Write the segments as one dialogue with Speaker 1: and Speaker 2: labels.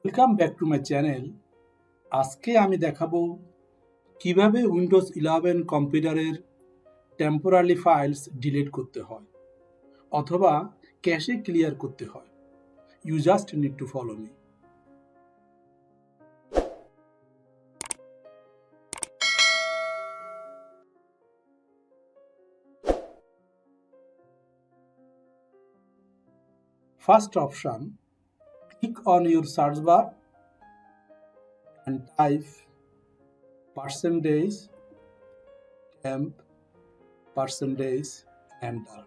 Speaker 1: Welcome back to my channel. আজকে আমি দেখাবো কিভাবে উইন্ডোজ 11 কম্পিউটারের টেম্পোরারি ফাইলস ডিলিট করতে হয় অথবা ক্যাশে ক্লিয়ার করতে হয়। You just need to follow me. First option, click on your search bar and type percentage temp percentage enter.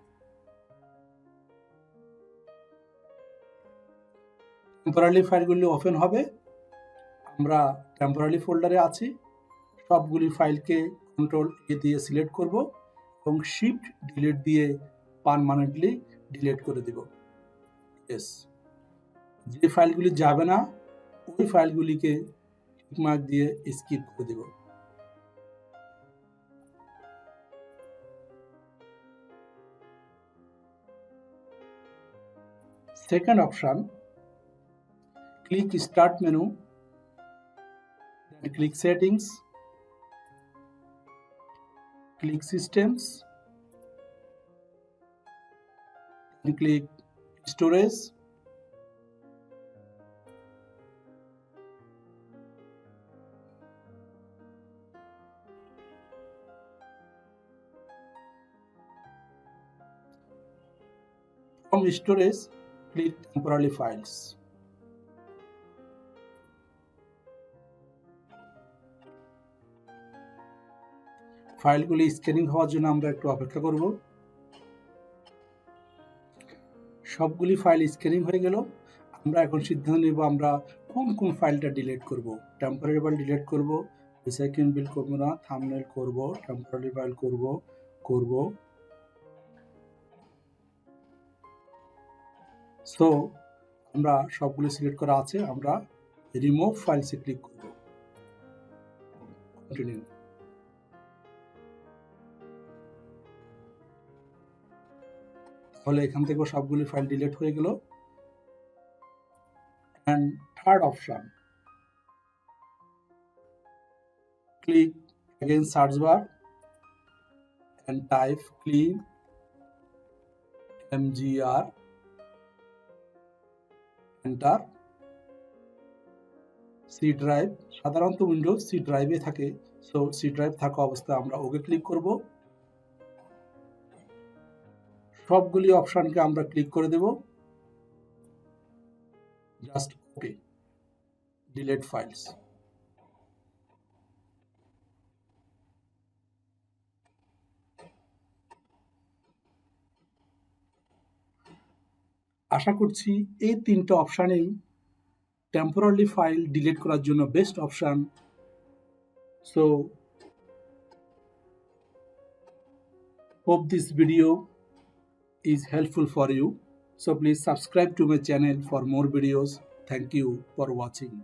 Speaker 1: Temporary ফাইলগুলি ওপেন হবে। আমরা টেম্পোরারি ফোল্ডারে আছি। সবগুলি ফাইলকে কন্ট্রোল এ দিয়ে সিলেক্ট করব এবং শিফট ডিলিট দিয়ে পার্মানেন্টলি ডিলিট করে দেব। ইয়েস, যে ফাইলগুলি যাবে না ওই ফাইলগুলিকে টিকমার্ক দিয়ে স্কিপ করে দেব। Second option, click start menu, click settings, click systems, and click storage. From storage, click temporary files. ফাইলগুলি স্ক্যানিং হওয়ার জন্য আমরা একটু অপেক্ষা করব। সবগুলি ফাইল স্ক্যানিং হয়ে গেল। আমরা এখন সিদ্ধান্ত নেব আমরা কোন কোন ফাইলটা ডিলিট করব। টেম্পোরারি ফাইল ডিলিট করব, রিসাইক্লিং বিল করব না, থাম্বনেল করব, টেম্পোরারি ফাইল করব। সো আমরা সবগুলি সিলেক্ট করা আছে। আমরা রিমুভ ফাইলসে ক্লিক করব। কন্টিনিউ। তাহলে এখান থেকে সবগুলি ফাইল ডিলিট হয়ে গেল। and third option, click again search bar and type clean mgr, enter। C drive সাধারণত উইন্ডোজ সি ড্রাইভে থাকে, সো সি ড্রাইভ থাকা অবস্থায় আমরা ওকে ক্লিক করব। সবগুলি অপশনকে আমরা ক্লিক করে দেব। Just okay, delete files. আশা করছি এই তিনটা অপশানেই টেম্পোরারি ফাইল ডিলিট করার জন্য best option. So hope this video is helpful for you. So please subscribe to my channel for more videos. Thank you for watching.